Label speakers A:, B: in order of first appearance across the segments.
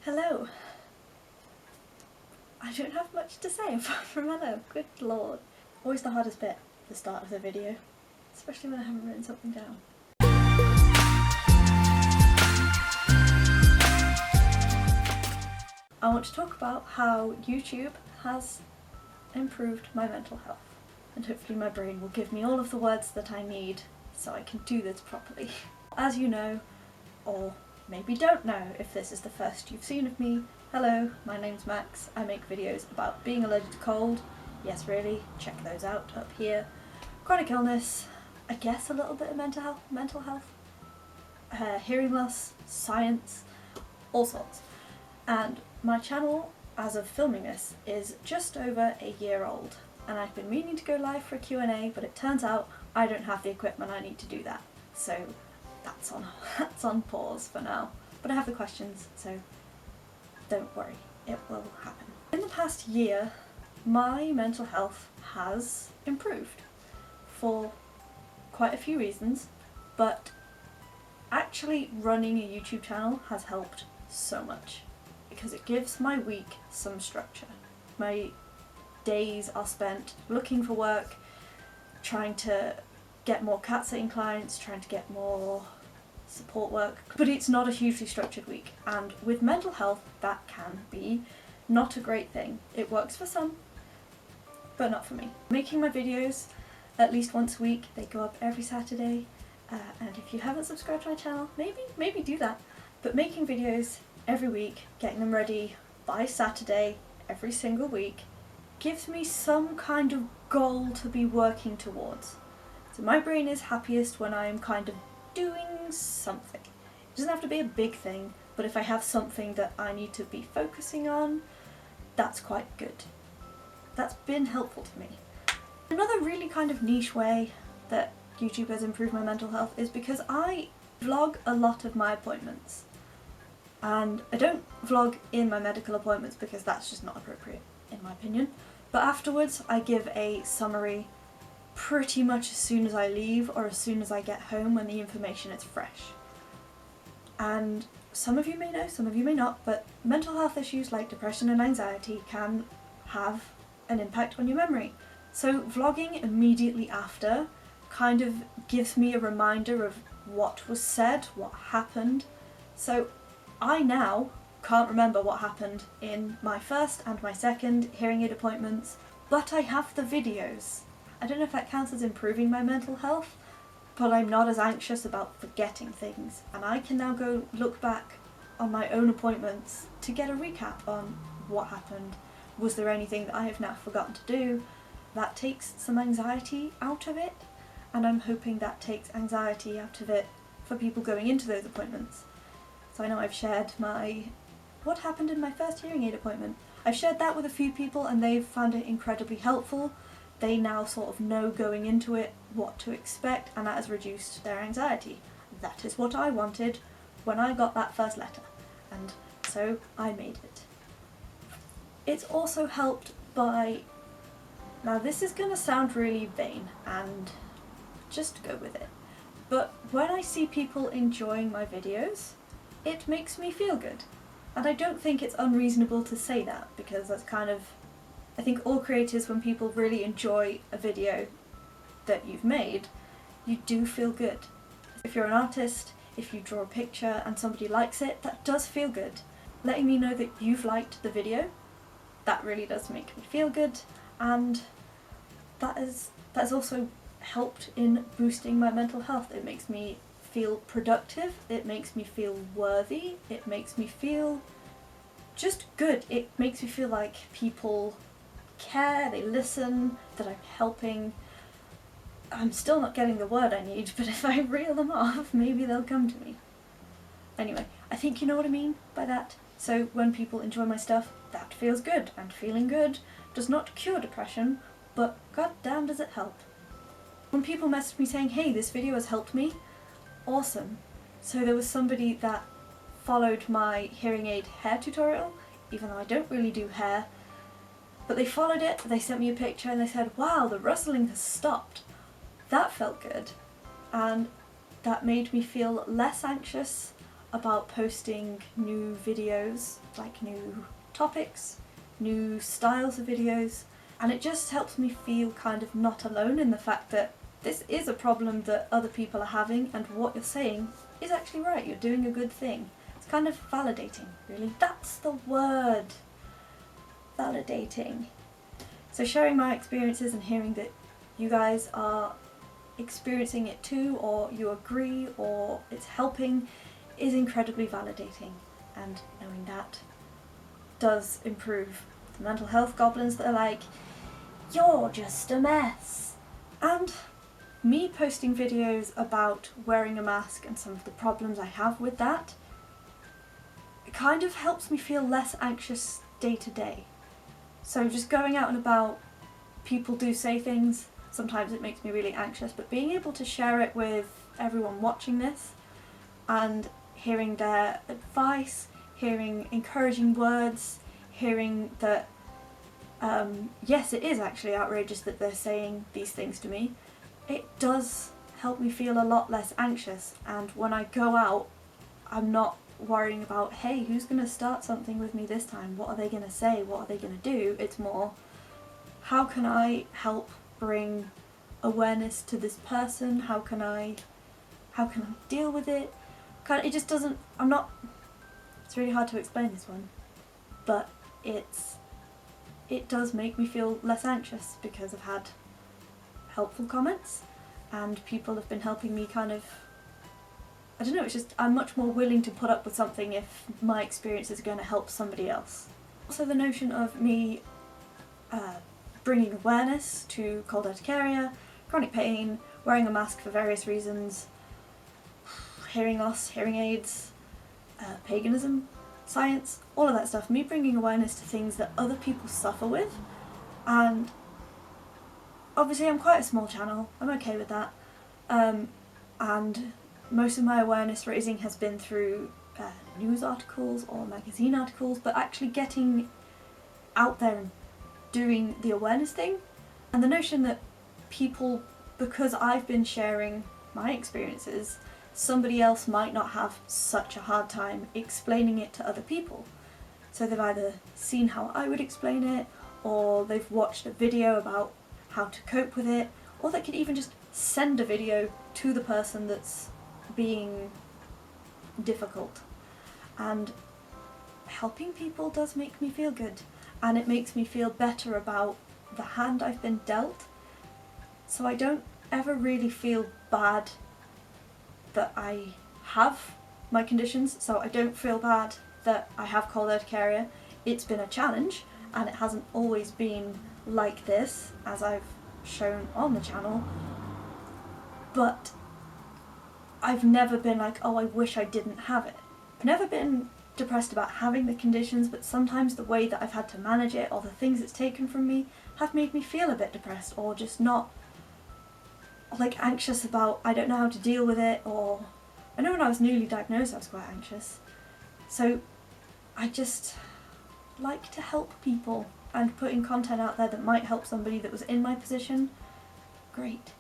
A: Hello. I don't have much to say apart from hello. Good lord. Always the hardest bit, the start of the video. Especially when I haven't written something down. I want to talk about how YouTube has improved my mental health. And hopefully my brain will give me all of the words that I need so I can do this properly. As you know, or maybe don't know if this is the first you've seen of me, hello, my name's Max. I make videos about being allergic to cold. Yes, really, check those out up here. Chronic illness, I guess a little bit of mental health, hearing loss, science, all sorts. And my channel, as of filming this, is just over a year old. And I've been meaning to go live for a Q&A, but it turns out I don't have the equipment I need to do that. So that's on pause for now. But I have the questions, so don't worry, it will happen. In the past year, my mental health has improved for quite a few reasons, but actually running a YouTube channel has helped so much because it gives my week some structure. My days are spent looking for work, trying to get more cat sitting clients, trying to get more support work, but it's not a hugely structured week, and with mental health that can be not a great thing. It works for some, but not for me. Making my videos at least once a week, they go up every Saturday, and if you haven't subscribed to my channel, maybe do that, but making videos every week, getting them ready by Saturday every single week, gives me some kind of goal to be working towards. So my brain is happiest when I am kind of doing something. It doesn't have to be a big thing, but if I have something that I need to be focusing on, that's quite good. That's been helpful to me. Another really kind of niche way that YouTube has improved my mental health is because I vlog a lot of my appointments. And I don't vlog in my medical appointments because that's just not appropriate, in my opinion. But afterwards I give a summary pretty much as soon as I leave or as soon as I get home when the information is fresh. And some of you may know, some of you may not, but mental health issues like depression and anxiety can have an impact on your memory. So vlogging immediately after kind of gives me a reminder of what was said, what happened. So I now can't remember what happened in my first and my second hearing aid appointments, but I have the videos. I don't know if that counts as improving my mental health, but I'm not as anxious about forgetting things, and I can now go look back on my own appointments to get a recap on what happened. Was there anything that I have now forgotten to do? That takes some anxiety out of it, and I'm hoping that takes anxiety out of it for people going into those appointments. So I know I've shared what happened in my first hearing aid appointment. I've shared that with a few people and they've found it incredibly helpful. They now sort of know going into it what to expect, and that has reduced their anxiety. That is what I wanted when I got that first letter, and so I made it. It's also helped by, now this is going to sound really vain and just go with it, but when I see people enjoying my videos, it makes me feel good. And I don't think it's unreasonable to say that, because that's kind of, I think all creators, when people really enjoy a video that you've made, you do feel good. If you're an artist, if you draw a picture and somebody likes it, that does feel good. Letting me know that you've liked the video, that really does make me feel good, and that's also helped in boosting my mental health. It makes me feel productive, it makes me feel worthy, it makes me feel just good. It makes me feel like people care, they listen, that I'm helping. I'm still not getting the word I need, but if I reel them off, maybe they'll come to me. Anyway, I think you know what I mean by that. So when people enjoy my stuff, that feels good, and feeling good does not cure depression, but goddamn does it help. When people message me saying, hey, this video has helped me, awesome. So there was somebody that followed my hearing aid hair tutorial, even though I don't really do hair, but they followed it, they sent me a picture and they said, wow, the rustling has stopped. That felt good, and that made me feel less anxious. about posting new videos, like new topics, new styles of videos, and it just helps me feel kind of not alone in the fact that this is a problem that other people are having, and what you're saying is actually right, you're doing a good thing. It's kind of validating, really. That's the word. Validating. So sharing my experiences and hearing that you guys are experiencing it too, or you agree, or it's helping, is incredibly validating, and knowing that does improve the mental health goblins that are like, you're just a mess. And me posting videos about wearing a mask and some of the problems I have with that, it kind of helps me feel less anxious day to day. So just going out and about, people do say things, sometimes it makes me really anxious, but being able to share it with everyone watching this and hearing their advice, hearing encouraging words, hearing that yes, it is actually outrageous that they're saying these things to me, it does help me feel a lot less anxious. And when I go out, I'm not worrying about, hey, who's going to start something with me this time? What are they going to say? What are they going to do? It's more, how can I help bring awareness to this person? How can I deal with it? It just doesn't, it's really hard to explain this one, but it does make me feel less anxious because I've had helpful comments and people have been helping me I don't know, it's just I'm much more willing to put up with something if my experience is going to help somebody else. Also the notion of me bringing awareness to cold urticaria, chronic pain, wearing a mask for various reasons, hearing loss, hearing aids, paganism, science, all of that stuff, me bringing awareness to things that other people suffer with. And obviously I'm quite a small channel, I'm okay with that, and most of my awareness raising has been through news articles or magazine articles, but actually getting out there and doing the awareness thing, and the notion that people, because I've been sharing my experiences, somebody else might not have such a hard time explaining it to other people. So they've either seen how I would explain it, or they've watched a video about how to cope with it, or they could even just send a video to the person that's being difficult. And helping people does make me feel good, and it makes me feel better about the hand I've been dealt, so I don't ever really feel bad that I have my conditions, so I don't feel bad that I have cold urticaria. It's been a challenge, and it hasn't always been like this, as I've shown on the channel, but I've never been like, oh, I wish I didn't have it. I've never been depressed about having the conditions, but sometimes the way that I've had to manage it or the things it's taken from me have made me feel a bit depressed, or just not anxious about, I don't know how to deal with it. Or I know when I was newly diagnosed I was quite anxious, so I just like to help people, and putting content out there that might help somebody that was in my position, great.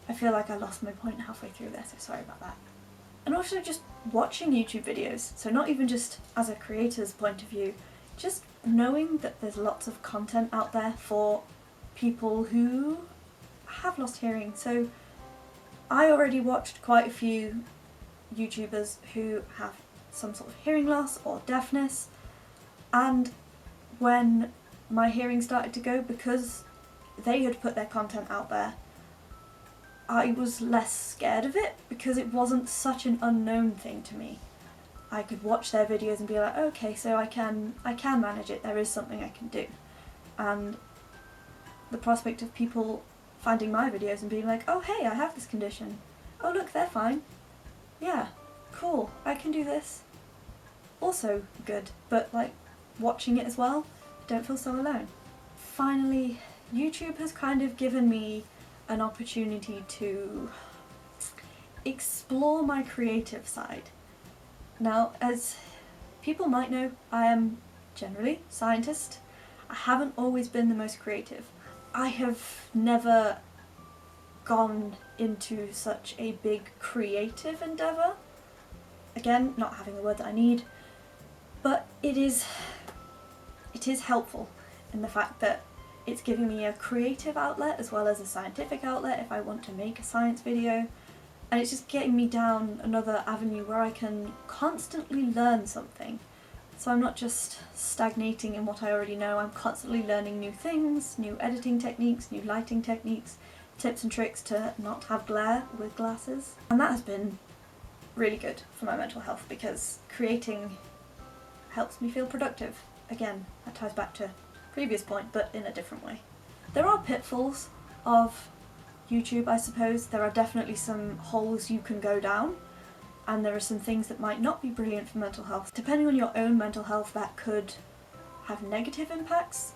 A: I feel like I lost my point halfway through there, so sorry about that. And also just watching YouTube videos, so not even just as a creator's point of view, just knowing that there's lots of content out there for people who have lost hearing. So I already watched quite a few YouTubers who have some sort of hearing loss or deafness, and when my hearing started to go, because they had put their content out there, I was less scared of it because it wasn't such an unknown thing to me. I could watch their videos and be like, okay, so I can manage it, there is something I can do. And the prospect of people finding my videos and being like, oh hey, I have this condition. Oh look, they're fine. Yeah, cool, I can do this. Also good, but watching it as well, I don't feel so alone. Finally, YouTube has kind of given me an opportunity to explore my creative side. Now, as people might know, I am generally a scientist. I haven't always been the most creative. I have never gone into such a big creative endeavour. Again, not having the word that I need, but it is helpful in the fact that it's giving me a creative outlet as well as a scientific outlet if I want to make a science video, and it's just getting me down another avenue where I can constantly learn something. So I'm not just stagnating in what I already know, I'm constantly learning new things, new editing techniques, new lighting techniques, tips and tricks to not have glare with glasses. And that has been really good for my mental health because creating helps me feel productive. Again, that ties back to previous point, but in a different way. There are pitfalls of YouTube, I suppose. There are definitely some holes you can go down, and there are some things that might not be brilliant for mental health. Depending on your own mental health, that could have negative impacts.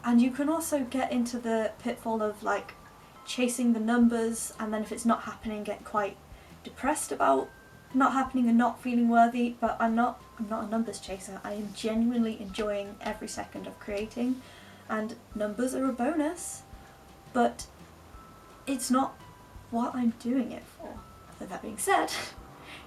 A: And you can also get into the pitfall of like chasing the numbers, and then if it's not happening, get quite depressed about not happening and not feeling worthy. But I'm not a numbers chaser. I am genuinely enjoying every second of creating, and numbers are a bonus, but it's not what I'm doing it for. So that being said,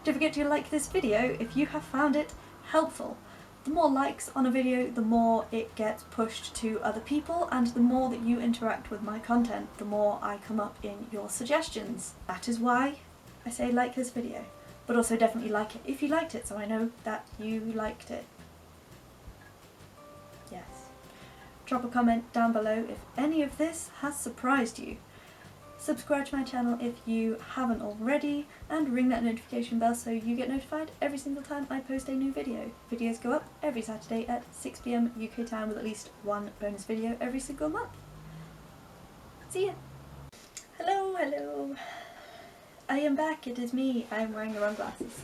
A: don't forget to like this video if you have found it helpful. The more likes on a video, the more it gets pushed to other people, and the more that you interact with my content, the more I come up in your suggestions. That is why I say like this video, but also definitely like it if you liked it, so I know that you liked it. Yes. Drop a comment down below if any of this has surprised you. Subscribe to my channel if you haven't already, and ring that notification bell so you get notified every single time I post a new video. Videos go up every Saturday at 6 PM UK time with at least one bonus video every single month. See ya! Hello, hello! I am back, it is me. I am wearing the wrong glasses.